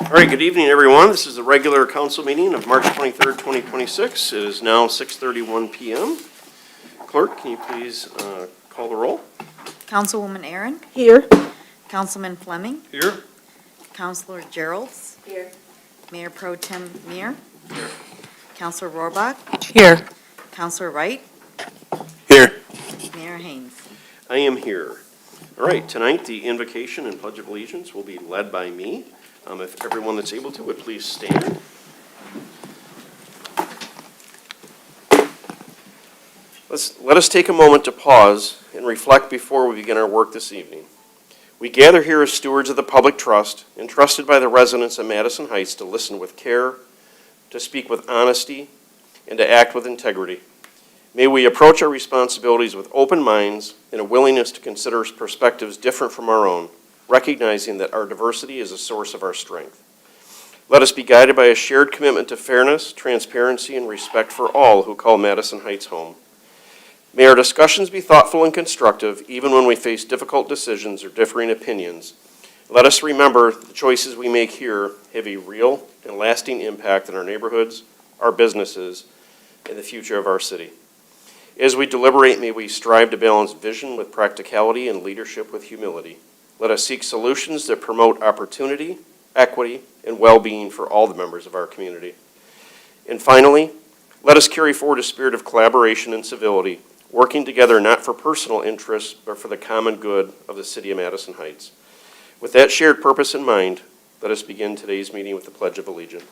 All right, good evening, everyone. This is the regular council meeting of March 23rd, 2026. It is now 6:31 p.m. Clerk, can you please call the roll? Councilwoman Aaron, Here. Councilman Fleming, Here. Councilor Geralds, Here. Mayor Pro Tem Muir, Councilor Rohrbach, Here. Councilor Wright, Here. Mayor Haynes. I am here. All right, tonight the invocation and pledge of allegiance will be led by me. If everyone that's able to would please stand. Let us take a moment to pause and reflect before we begin our work this evening. We gather here as stewards of the public trust, entrusted by the residents of Madison Heights to listen with care, to speak with honesty, and to act with integrity. May we approach our responsibilities with open minds and a willingness to consider perspectives different from our own, recognizing that our diversity is a source of our strength. Let us be guided by a shared commitment to fairness, transparency, and respect for all who call Madison Heights home. May our discussions be thoughtful and constructive, even when we face difficult decisions or differing opinions. Let us remember the choices we make here have a real and lasting impact on our neighborhoods, our businesses, and the future of our city. As we deliberate, may we strive to balance vision with practicality and leadership with humility. Let us seek solutions that promote opportunity, equity, and well-being for all the members of our community. And finally, let us carry forward a spirit of collaboration and civility, working together not for personal interests, but for the common good of the city of Madison Heights. With that shared purpose in mind, let us begin today's meeting with the Pledge of Allegiance.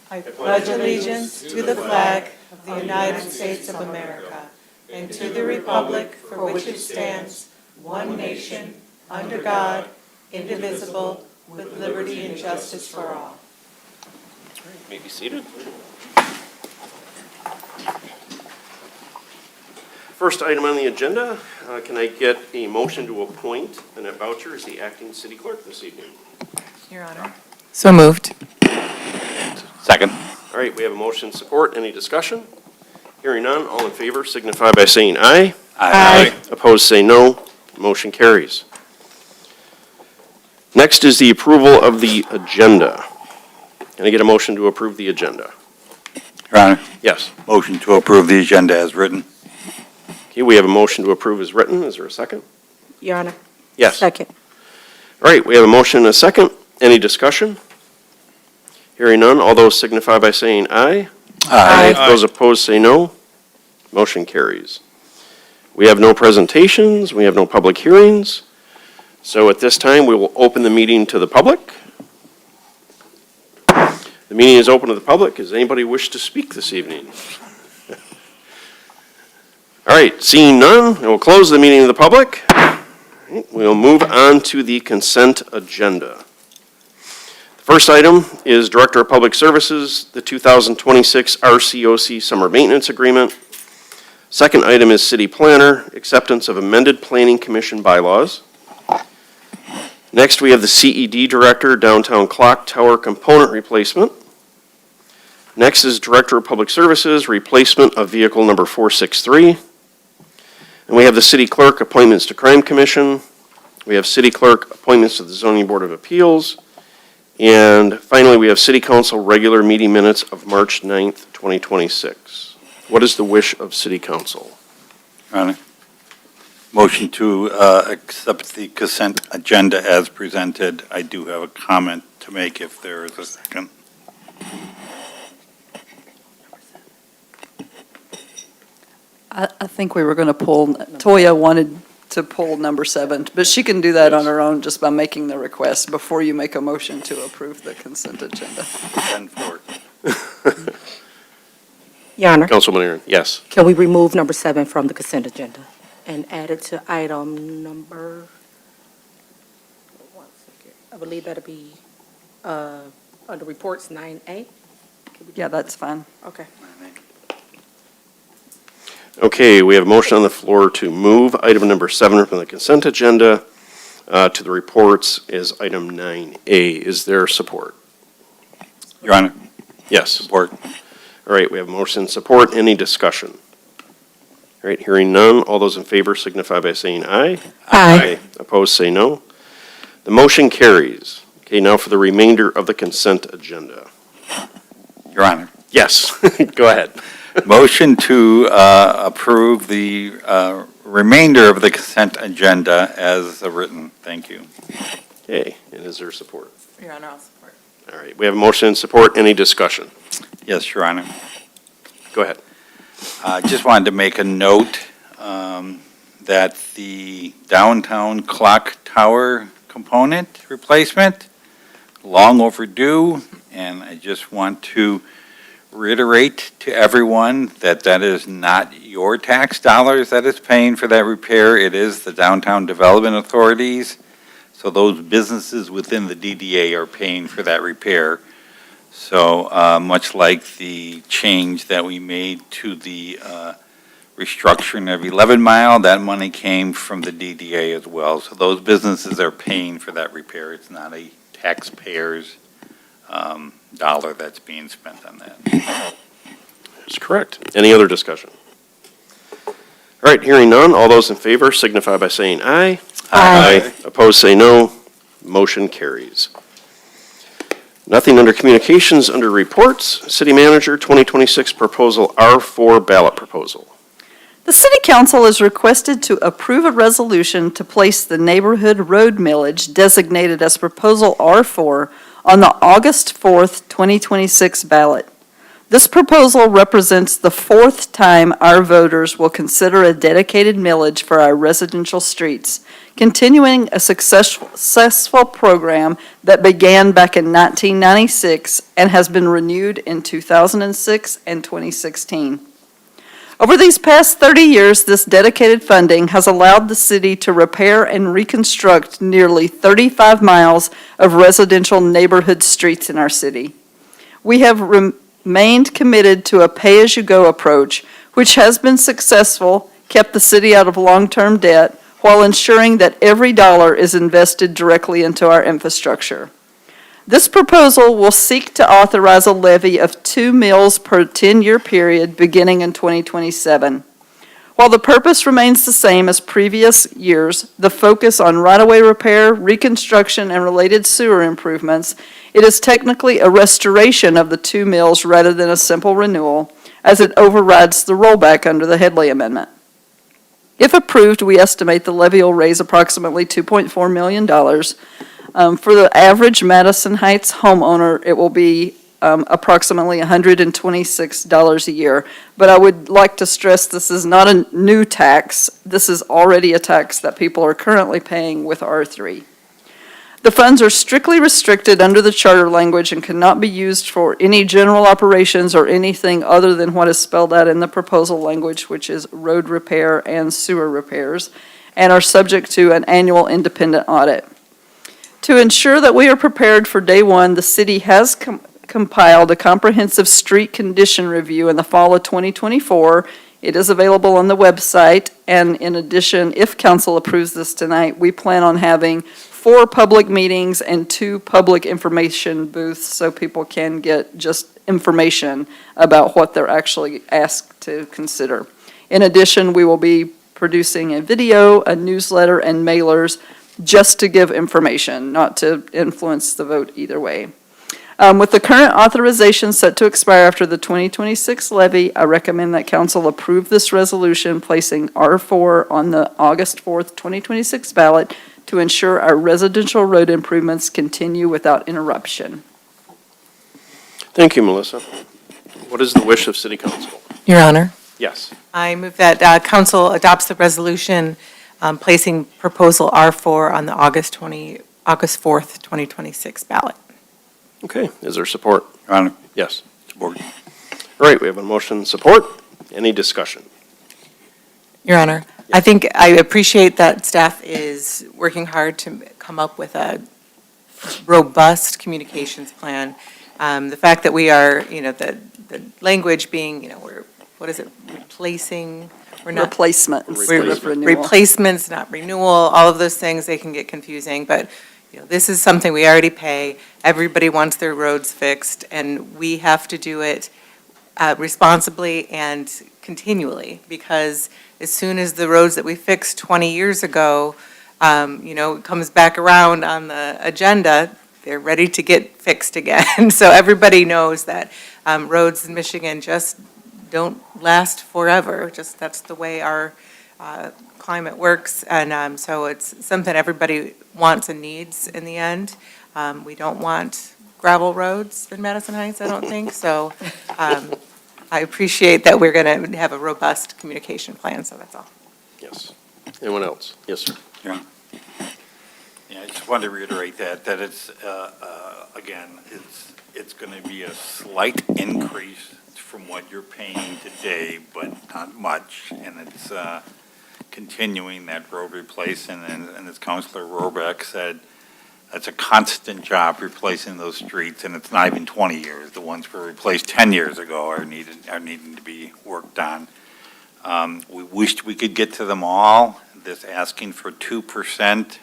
I pledge allegiance to the flag of the United States of America and to the republic for which it stands, one nation, under God, indivisible, with liberty and justice for all. You may be seated. First item on the agenda, can I get a motion to appoint Annette Boucher as the acting city clerk this evening? Your Honor. So moved. Second. All right, we have a motion support. Any discussion? Hearing none, all in favor signify by saying aye. Aye. Opposed, say no. Motion carries. Next is the approval of the agenda. Can I get a motion to approve the agenda? Your Honor, Yes. motion to approve the agenda as written. Okay, we have a motion to approve as written. Is there a second? Your Honor. Yes. Second. All right, we have a motion and a second. Any discussion? Hearing none, all those signify by saying aye. Aye. Those opposed say no. Motion carries. We have no presentations, we have no public hearings. So at this time, we will open the meeting to the public. The meeting is open to the public. Does anybody wish to speak this evening? All right, seeing none, I will close the meeting to the public. We'll move on to the consent agenda. The first item is Director of Public Services, the 2026 RCOC Summer Maintenance Agreement. Second item is City Planner, acceptance of amended Planning Commission bylaws. Next, we have the CED Director, Downtown Clock Tower Component Replacement. Next is Director of Public Services, replacement of vehicle number 463. And we have the City Clerk, appointments to Crime Commission. We have City Clerk, appointments to the Zoning Board of Appeals. And finally, we have City Council regular meeting minutes of March 9th, 2026. What is the wish of City Council? Your Honor, motion to accept the consent agenda as presented. I do have a comment to make if there is a second. I think we were going to pull, Toya wanted to pull number 7, but she can do that on her own just by making the request before you make a motion to approve the consent agenda. 10-4. Your Honor. Councilman Aaron, yes. Can we remove number 7 from the consent agenda and add it to item number, one second, I believe that'll be under reports 9A? Yeah, that's fine. Okay. Okay, we have a motion on the floor to move item number 7 from the consent agenda to the reports as item 9A. Is there support? Your Honor, Yes. support. All right, we have motion and support. Any discussion? All right, hearing none. All those in favor signify by saying aye. Aye. Opposed, say no. The motion carries. Okay, now for the remainder of the consent agenda. Your Honor. Yes, go ahead. Motion to approve the remainder of the consent agenda as written. Thank you. Okay, and is there support? Your Honor, I'll support. All right, we have a motion and support. Any discussion? Yes, Your Honor. Go ahead. Just wanted to make a note that the downtown clock tower component replacement, long overdue, and I just want to reiterate to everyone that that is not your tax dollars that is paying for that repair. It is the Downtown Development Authorities. So those businesses within the DDA are paying for that repair. So much like the change that we made to the restructuring of 11 Mile, that money came from the DDA as well. So those businesses are paying for that repair. It's not a taxpayer's dollar that's being spent on that. That's correct. Any other discussion? All right, hearing none, all those in favor signify by saying aye. Aye. Opposed, say no. Motion carries. Nothing under communications, under reports. City Manager, 2026 Proposal R4 ballot proposal. The City Council is requested to approve a resolution to place the neighborhood road millage designated as Proposal R4 on the August 4th, 2026 ballot. This proposal represents the fourth time our voters will consider a dedicated millage for our residential streets, continuing a successful program that began back in 1996 and has been renewed in 2006 and 2016. Over these past 30 years, this dedicated funding has allowed the city to repair and reconstruct nearly 35 miles of residential neighborhood streets in our city. We have remained committed to a pay-as-you-go approach, which has been successful, kept the city out of long-term debt, while ensuring that every dollar is invested directly into our infrastructure. This proposal will seek to authorize a levy of 2 mills per 10-year period beginning in 2027. While the purpose remains the same as previous years, the focus on right-of-way repair, reconstruction, and related sewer improvements, it is technically a restoration of the 2 mills rather than a simple renewal, as it overrides the rollback under the Headley Amendment. If approved, we estimate the levy will raise approximately $2.4 million. For the average Madison Heights homeowner, it will be approximately $126 a year. But I would like to stress this is not a new tax. This is already a tax that people are currently paying with R3. The funds are strictly restricted under the charter language and cannot be used for any general operations or anything other than what is spelled out in the proposal language, which is road repair and sewer repairs, and are subject to an annual independent audit. To ensure that we are prepared for day one, the city has compiled a comprehensive street condition review in the fall of 2024. It is available on the website, and in addition, if council approves this tonight, we plan on having 4 public meetings and 2 public information booths so people can get just information about what they're actually asked to consider. In addition, we will be producing a video, a newsletter, and mailers just to give information, not to influence the vote either way. With the current authorization set to expire after the 2026 levy, I recommend that council approve this resolution placing R4 on the August 4th, 2026 ballot to ensure our residential road improvements continue without interruption. Thank you, Melissa. What is the wish of City Council? Your Honor, Yes. I move that council adopts the resolution placing proposal R4 on the August 4th, 2026 ballot. Okay, is there support? Your Honor. Yes. Support. All right, we have a motion and support. Any discussion? Your Honor, I think I appreciate that staff is working hard to come up with a robust communications plan. The fact that we are, the language being, we're, what is it, replacing? We're not Replacement instead of renewal. Replacements, not renewal, all of those things, they can get confusing, but this is something we already pay. Everybody wants their roads fixed, and we have to do it responsibly and continually, because as soon as the roads that we fixed 20 years ago, comes back around on the agenda, they're ready to get fixed again. So everybody knows that roads in Michigan just don't last forever. Just that's the way our climate works. And so it's something everybody wants and needs in the end. We don't want gravel roads in Madison Heights, I don't think. So I appreciate that we're going to have a robust communication plan, so that's all. Yes. Anyone else? Yes, sir. Yeah, I just wanted to reiterate that it's, again, it's going to be a slight increase from what you're paying today, but not much, and it's continuing that road replacement, and as Councilor Rohrbach said, that's a constant job replacing those streets, and it's not even 20 years. The ones we replaced 10 years ago are needing to be worked on. We wished we could get to them all. This asking for 2%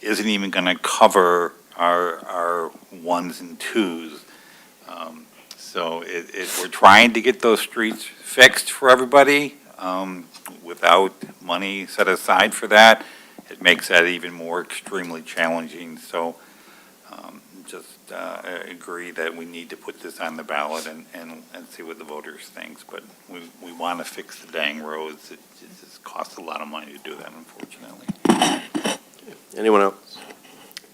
isn't even going to cover our ones and twos. So we're trying to get those streets fixed for everybody without money set aside for that. It makes that even more extremely challenging. So just agree that we need to put this on the ballot and see what the voters think. But we want to fix the dang roads. It just costs a lot of money to do that, unfortunately. Anyone else?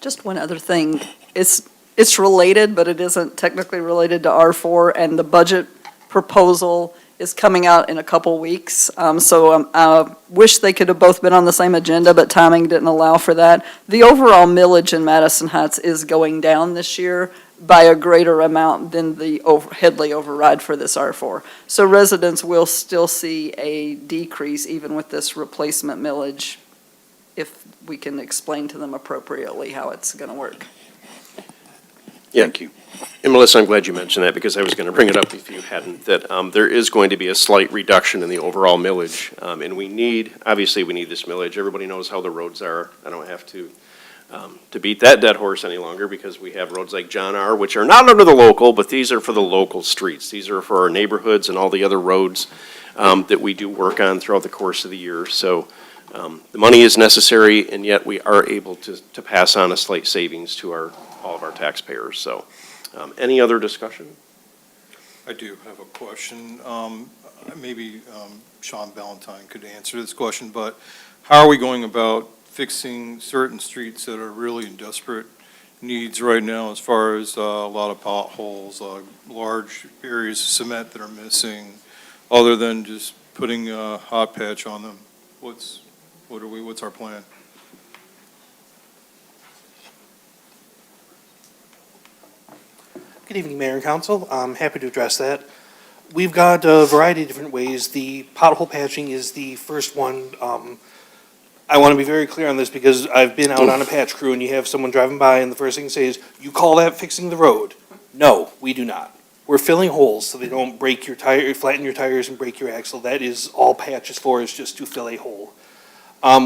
Just one other thing. It's related, but it isn't technically related to R4, and the budget proposal is coming out in a couple weeks. So I wish they could have both been on the same agenda, but timing didn't allow for that. The overall millage in Madison Heights is going down this year by a greater amount than the Headley override for this R4. So residents will still see a decrease even with this replacement millage if we can explain to them appropriately how it's going to work. Yeah. Thank you. And Melissa, I'm glad you mentioned that because I was going to bring it up if you hadn't, that there is going to be a slight reduction in the overall millage. And obviously we need this millage. Everybody knows how the roads are. I don't have to beat that dead horse any longer because we have roads like John R., which are not under the local, but these are for the local streets. These are for our neighborhoods and all the other roads that we do work on throughout the course of the year. So the money is necessary, and yet we are able to pass on a slight savings to all of our taxpayers. So any other discussion? I do have a question. Maybe Sean Valentine could answer this question, but how are we going about fixing certain streets that are really in desperate needs right now as far as a lot of potholes, large areas of cement that are missing, other than just putting a hot patch on them? What's our plan? Good evening, Mayor and Council. I'm happy to address that. We've got a variety of different ways. The pothole patching is the first one. I want to be very clear on this because I've been out on a patch crew and you have someone driving by and the first thing they say is, "You call that fixing the road?" No, we do not. We're filling holes so they don't break your tire, flatten your tires and break your axle. That is all patch is for, is just to fill a hole.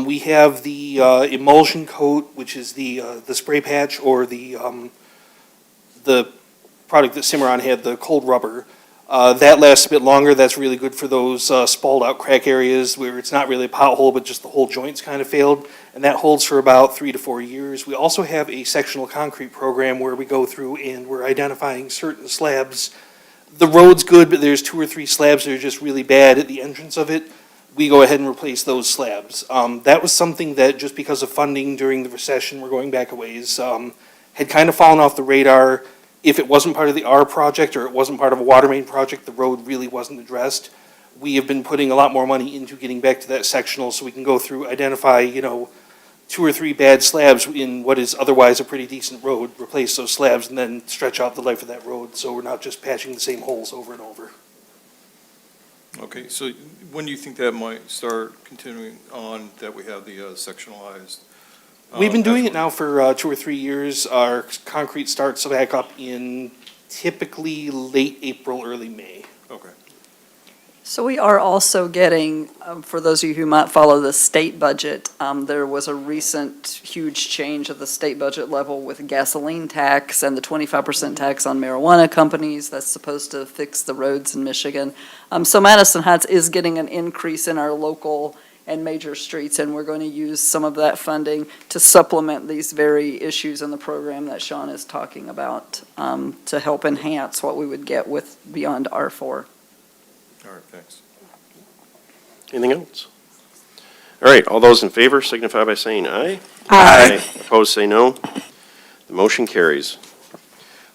We have the emulsion coat, which is the spray patch, or the product that Cimarron had, the cold rubber. That lasts a bit longer. That's really good for those spalled out crack areas where it's not really a pothole, but just the whole joint's kind of failed. And that holds for about 3 to 4 years. We also have a sectional concrete program where we go through and we're identifying certain slabs. The road's good, but there's 2 or 3 slabs that are just really bad at the entrance of it. We go ahead and replace those slabs. That was something that, just because of funding during the recession, we're going back a ways, had kind of fallen off the radar. If it wasn't part of the R project or it wasn't part of a water main project, the road really wasn't addressed. We have been putting a lot more money into getting back to that sectional so we can go through, identify, 2 or 3 bad slabs in what is otherwise a pretty decent road, replace those slabs, and then stretch out the life of that road so we're not just patching the same holes over and over. Okay, so when do you think that might start continuing on, that we have the sectionalized? We've been doing it now for 2 or 3 years. Our concrete starts back up in typically late April, early May. Okay. So we are also getting, for those of you who might follow the state budget, there was a recent huge change of the state budget level with gasoline tax and the 25% tax on marijuana companies that's supposed to fix the roads in Michigan. So Madison Heights is getting an increase in our local and major streets, and we're going to use some of that funding to supplement these very issues in the program that Sean is talking about, to help enhance what we would get with beyond R4. All right, thanks. Anything else? All right, all those in favor signify by saying aye. Opposed, say no. The motion carries.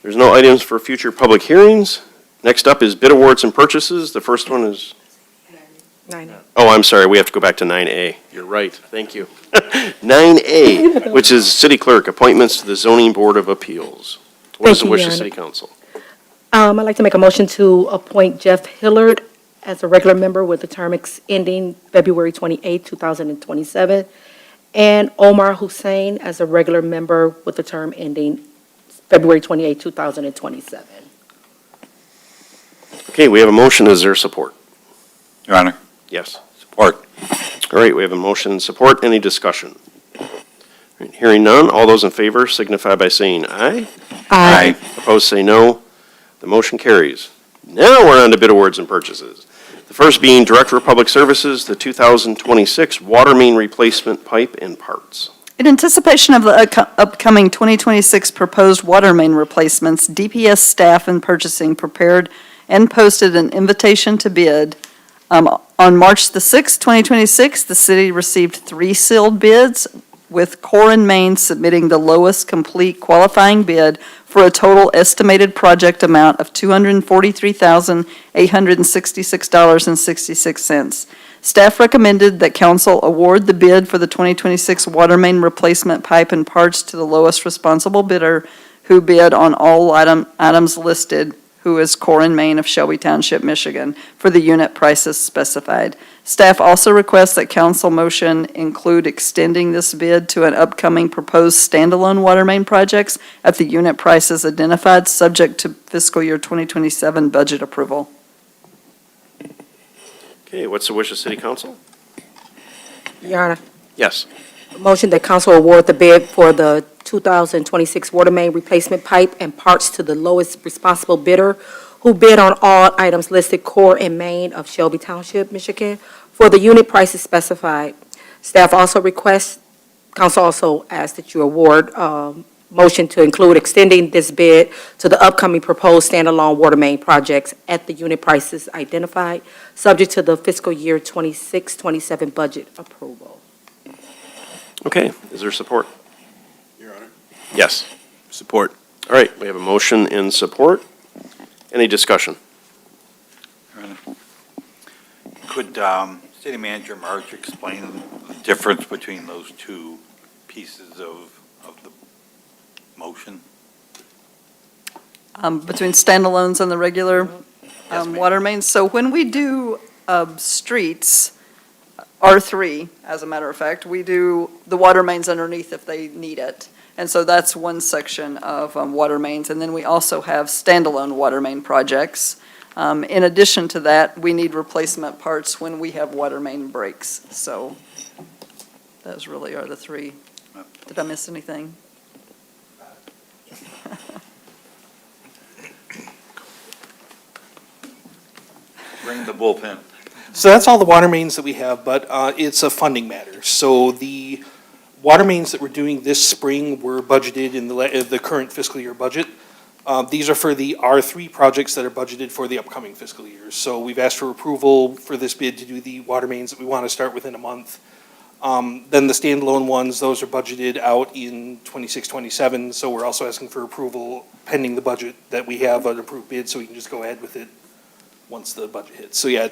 There's no items for future public hearings. Next up is bid awards and purchases. The first one is, 9A. oh, I'm sorry, we have to go back to 9A. You're right, thank you. 9A, which is city clerk, appointments to the zoning board of appeals. What is the Thank you, wish Your of Honor. city council? I'd like to make a motion to appoint Jeff Hillard as a regular member with the term ending February 28, 2027, and Omar Hussein as a regular member with the term ending February 28, 2027. Okay, we have a motion. Is there support? Your Honor, Yes. support. All right, we have a motion and support. Any discussion? All right, hearing none, all those in favor signify by saying aye. Aye. Opposed, say no. The motion carries. Now we're on to bid awards and purchases. The first being Director of Public Services, the 2026 water main replacement pipe and parts. In anticipation of the upcoming 2026 proposed water main replacements, DPS staff and purchasing prepared and posted an invitation to bid. On March the 6th, 2026, the city received 3 sealed bids, with Core and Main submitting the lowest complete qualifying bid for a total estimated project amount of $243,866.66. Staff recommended that council award the bid for the 2026 water main replacement pipe and parts to the lowest responsible bidder who bid on all items listed, who is Core and Main of Shelby Township, Michigan, for the unit prices specified. Staff also requests that council motion include extending this bid to an upcoming proposed standalone water main projects at the unit prices identified, subject to fiscal year 2027 budget approval. Okay, what's the wish of city council? Your Honor, Yes. motion that council award the bid for the 2026 water main replacement pipe and parts to the lowest responsible bidder who bid on all items listed Core and Main of Shelby Township, Michigan, for the unit prices specified. Staff also requests, council also asks that you award motion to include extending this bid to the upcoming proposed standalone water main projects at the unit prices identified, subject to the fiscal year 26-27 budget approval. Okay, is there support? Your Honor. Yes. Support. All right, we have a motion and support. Any discussion? Your Honor. Could City Manager March explain the difference between those two pieces of the motion? Between standalones and the regular Yes, ma'am. water mains. So when we do streets, R3, as a matter of fact, we do the water mains underneath if they need it. And so that's one section of water mains. And then we also have standalone water main projects. In addition to that, we need replacement parts when we have water main breaks. So those really are the three. Did I miss anything? Bring the bullpen. So that's all the water mains that we have, but it's a funding matter. So the water mains that we're doing this spring were budgeted in the current fiscal year budget. These are for the R3 projects that are budgeted for the upcoming fiscal year. So we've asked for approval for this bid to do the water mains that we want to start within a month. Then the standalone ones, those are budgeted out in 26, 27. So we're also asking for approval pending the budget that we have an approved bid, so we can just go ahead with it once the budget hits. So yeah,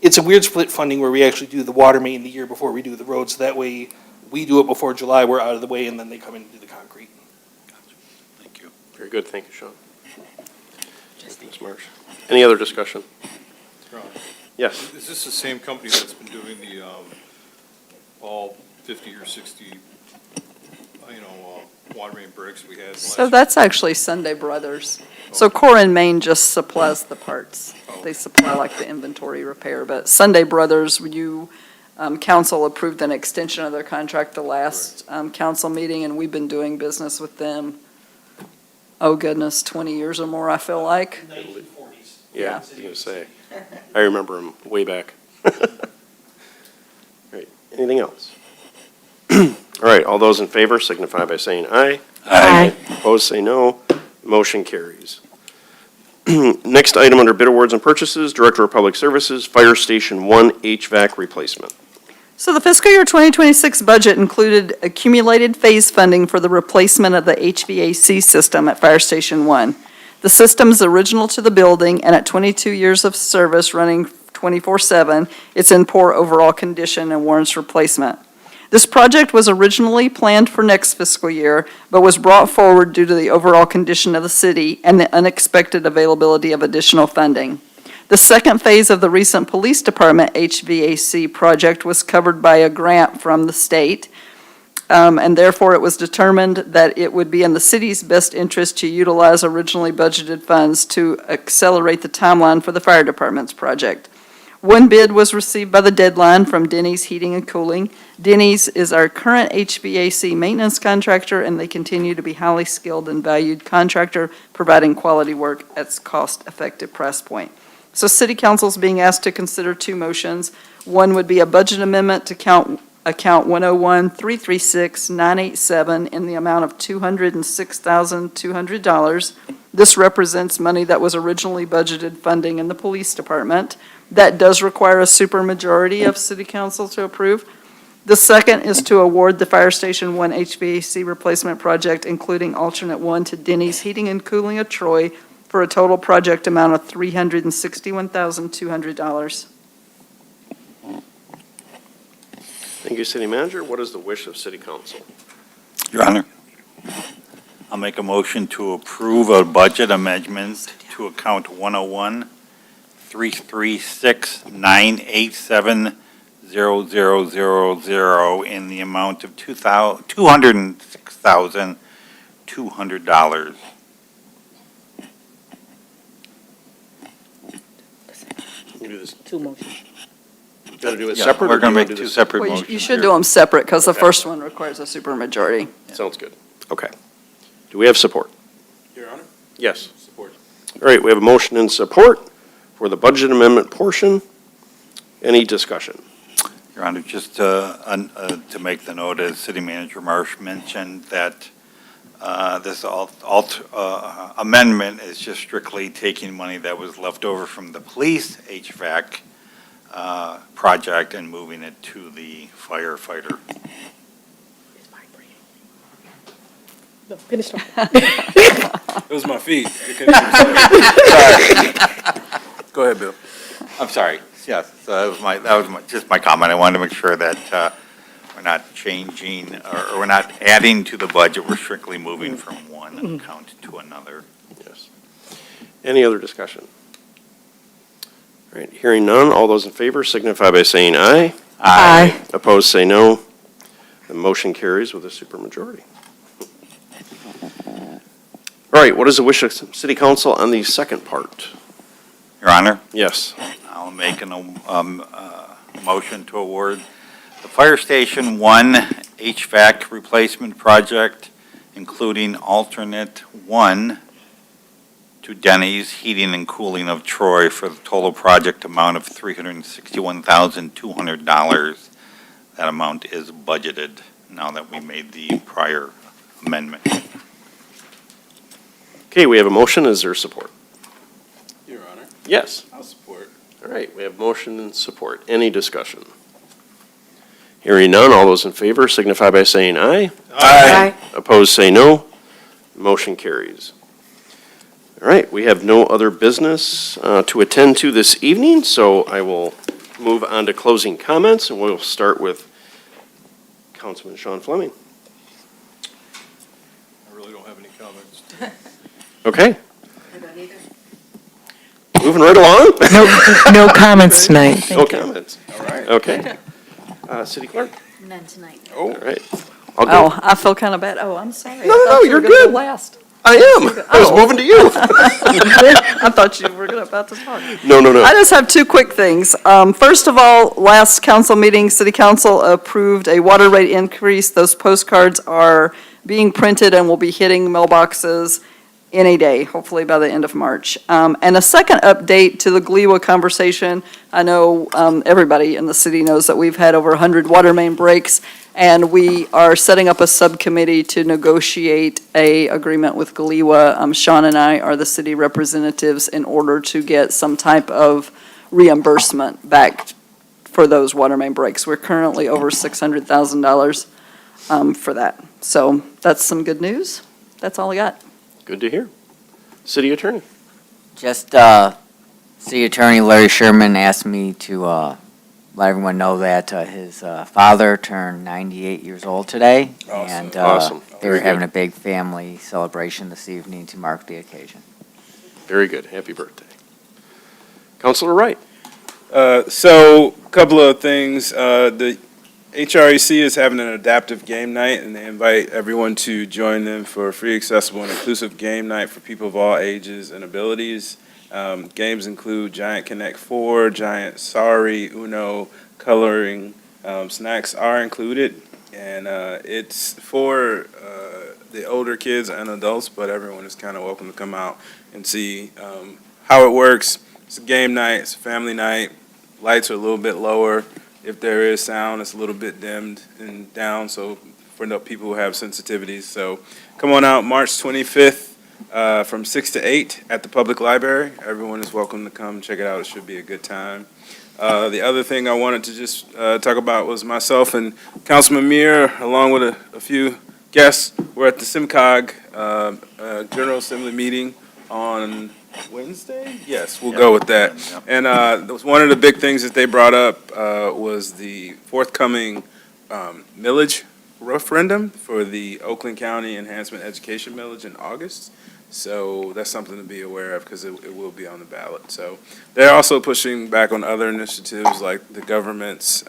it's a weird split funding where we actually do the water main the year before we do the road. So that way we do it before July, we're out of the way, and then they come in and do the concrete. Thank you. Very good, thank you, Sean. Ms. Marsh. Any other discussion? Your Honor. Yes. Is this the same company that's been doing the, all 50 or 60, water main breaks we had last So year? that's actually Sunday Brothers. So Core and Main just supplies the parts. They supply like the inventory repair, but Sunday Brothers, council approved an extension of their contract the last council meeting, and we've been doing business with them, oh goodness, 20 years or more, I feel like. 1940s. Yeah, Yeah. I was going to say. I remember him way back. Right. Anything else? All right, all those in favor signify by saying aye. Aye. Opposed, say no. Motion carries. Next item under bid awards and purchases, Director of Public Services, Fire Station 1 HVAC replacement. So the fiscal year 2026 budget included accumulated phase funding for the replacement of the HVAC system at Fire Station 1. The system is original to the building, and at 22 years of service running 24/7, it's in poor overall condition and warrants replacement. This project was originally planned for next fiscal year, but was brought forward due to the overall condition of the city and the unexpected availability of additional funding. The second phase of the recent Police Department HVAC project was covered by a grant from the state, and therefore it was determined that it would be in the city's best interest to utilize originally budgeted funds to accelerate the timeline for the fire department's project. One bid was received by the deadline from Denny's Heating and Cooling. Denny's is our current HVAC maintenance contractor, and they continue to be highly skilled and valued contractor, providing quality work at cost-effective price point. So City Council is being asked to consider two motions. One would be a budget amendment to account 101-336-987 in the amount of $206,200. This represents money that was originally budgeted funding in the police department. That does require a supermajority of City Council to approve. The second is to award the Fire Station 1 HVAC replacement project, including alternate 1 to Denny's Heating and Cooling of Troy, for a total project amount of $361,200. Thank you, City Manager. What is the wish of City Council? Your Honor, I'll make a motion to approve a budget amendment to account 101-336-987-0000 in the amount of $206,200. You do this, Two motions. got to do it Yeah, separate? we're or do going you to wanna make do two this- separate Well, motions. you should here. do them separate, because the Okay. first one requires a supermajority. Sounds good. Okay. Do we have support? Your Honor, Yes. support. All right, we have a motion and support for the budget amendment portion. Any discussion? Your Honor, just to make the note, as City Manager Marsh mentioned, that this amendment is just strictly taking money that was left over from the police HVAC project and moving it to the firefighter. No, finish them. It was my feet. Go ahead, Bill. I'm sorry, yes, that was just my comment. I wanted to make sure that we're not changing, or we're not adding to the budget, we're strictly moving from one account to another. Yes. Any other discussion? All right, hearing none, all those in favor signify by saying aye. Aye. Opposed, say no. The motion carries with a supermajority. All right, what is the wish of City Council on the second part? Your Honor, Yes. I'll make a motion to award the Fire Station 1 HVAC replacement project, including alternate 1 to Denny's Heating and Cooling of Troy for the total project amount of $361,200. That amount is budgeted now that we made the prior amendment. Okay, we have a motion. Is there support? Your Honor, Yes. I'll support. All right, we have motion and support. Any discussion? Hearing none, all those in favor signify by saying aye. Aye. Opposed, say no. Motion carries. All right, we have no other business to attend to this evening, so I will move on to closing comments, and we'll start with Councilman Sean Fleming. I really don't have any comments. Okay. Moving right along? No comments tonight. No comments. All right. Okay. City Clerk? None tonight. All right. I'll go. Oh, I feel kind of bad. Oh, I'm sorry. No, I thought you you're were gonna go good. Last. I am. I was Oh. moving to you. I thought you were about to talk. No, no, no. I just have two quick things. First of all, last council meeting, City Council approved a water rate increase. Those postcards are being printed and will be hitting mailboxes any day, hopefully by the end of March. And a second update to the Gliwa conversation. I know everybody in the city knows that we've had over 100 water main breaks, and we are setting up a subcommittee to negotiate a agreement with Gliwa. Sean and I are the city representatives in order to get some type of reimbursement back for those water main breaks. We're currently over $600,000 for that. So that's some good news. That's all I got. Good to hear. City Attorney. Just, City Attorney Larry Sherman asked me to let everyone know that his father turned 98 years old today. Awesome. And Awesome. they were Very having good. a big family celebration this evening to mark the occasion. Very good. Happy birthday. Councilor Wright. So, a couple of things. The HREC is having an adaptive game night, and they invite everyone to join them for a free, accessible, and inclusive game night for people of all ages and abilities. Games include Giant Connect 4, Giant Sorry, Uno, coloring. Snacks are included, and it's for the older kids and adults, but everyone is kind of welcome to come out and see how it works. It's a game night, it's a family night. Lights are a little bit lower. If there is sound, it's a little bit dimmed and down, so for the people who have sensitivities. So come on out March 25th from 6 to 8 at the public library. Everyone is welcome to come check it out. It should be a good time. The other thing I wanted to just talk about was myself and Councilman Muir, along with a few guests, were at the SIMCOG General Assembly meeting on Wednesday? Yes, we'll go with that. And one of the big things that they brought up was the forthcoming millage referendum for the Oakland County Enhancement Education Millage in August. So that's something to be aware of because it will be on the ballot. So they're also pushing back on other initiatives like the government's,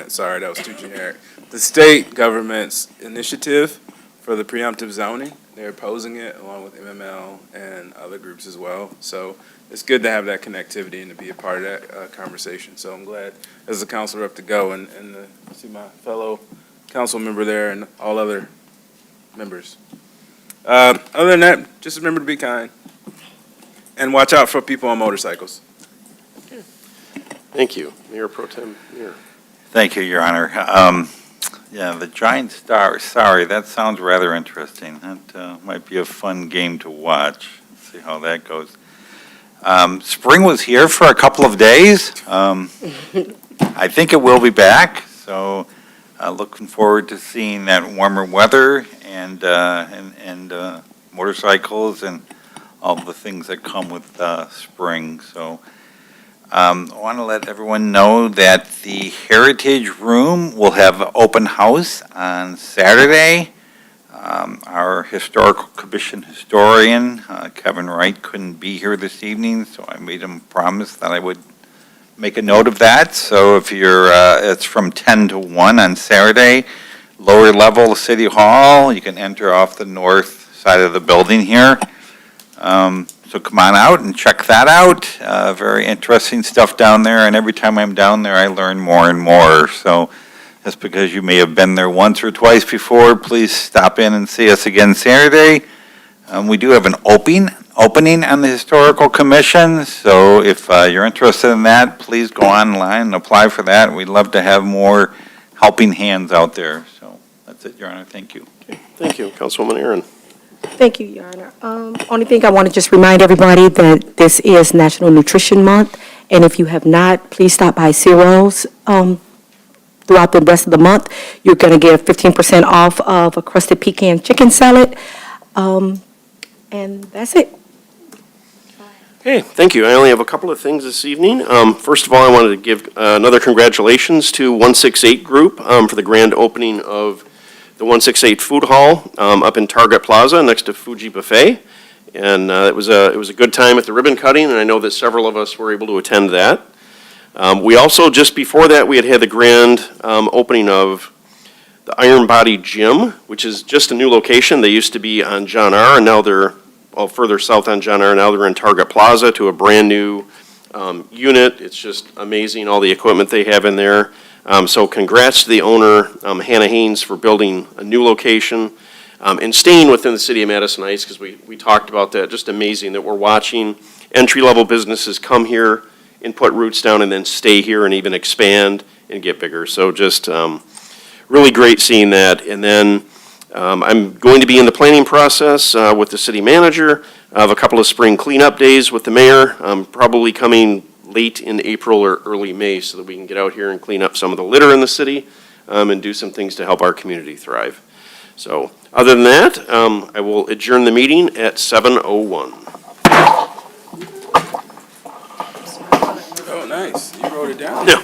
sorry, that was too generic. The state government's initiative for the preemptive zoning. They're opposing it along with MML and other groups as well. So it's good to have that connectivity and to be a part of that conversation. So I'm glad as a council rep to go and see my fellow council member there and all other members. Other than that, just remember to be kind and watch out for people on motorcycles. Thank you. Mayor Pro Tem Muir. Thank you, Your Honor. Yeah, the Giant Star, sorry, that sounds rather interesting. That might be a fun game to watch. Let's see how that goes. Spring was here for a couple of days. I think it will be back, so looking forward to seeing that warmer weather and motorcycles and all the things that come with spring. So I want to let everyone know that the Heritage Room will have open house on Saturday. Our Historical Commission historian, Kevin Wright, couldn't be here this evening, so I made him promise that I would make a note of that. So if you're, it's from 10 to 1 on Saturday, lower level City Hall. You can enter off the north side of the building here. So come on out and check that out. Very interesting stuff down there, and every time I'm down there, I learn more and more. So just because you may have been there once or twice before, please stop in and see us again Saturday. We do have an opening on the Historical Commission, so if you're interested in that, please go online and apply for that. We'd love to have more helping hands out there. So that's it, Your Honor. Thank you. Thank you. Councilwoman Aaron. Thank you, Your Honor. Only thing I want to just remind everybody that this is National Nutrition Month, and if you have not, please stop by Ciro's throughout the rest of the month. You're going to get 15% off of a crusted pecan chicken salad, and that's it. Okay, thank you. I only have a couple of things this evening. First of all, I wanted to give another congratulations to 168 Group for the grand opening of the 168 Food Hall up in Target Plaza next to Fuji Buffet. And it was a good time at the ribbon cutting, and I know that several of us were able to attend that. We also, just before that, we had the grand opening of the Iron Body Gym, which is just a new location. They used to be on John R., and now they're further south on John R. Now they're in Target Plaza to a brand-new unit. It's just amazing, all the equipment they have in there. So congrats to the owner, Hannah Haynes, for building a new location. and staying within the city of Madison Heights, because we talked about that. Just amazing that we're watching entry-level businesses come here and put roots down and then stay here and even expand and get bigger. So just really great seeing that. And then I'm going to be in the planning process with the city manager of a couple of spring cleanup days with the mayor, probably coming late in April or early May so that we can get out here and clean up some of the litter in the city and do some things to help our community thrive. So other than that, I will adjourn the meeting at 7:01. Oh, nice. You wrote it down. Yeah.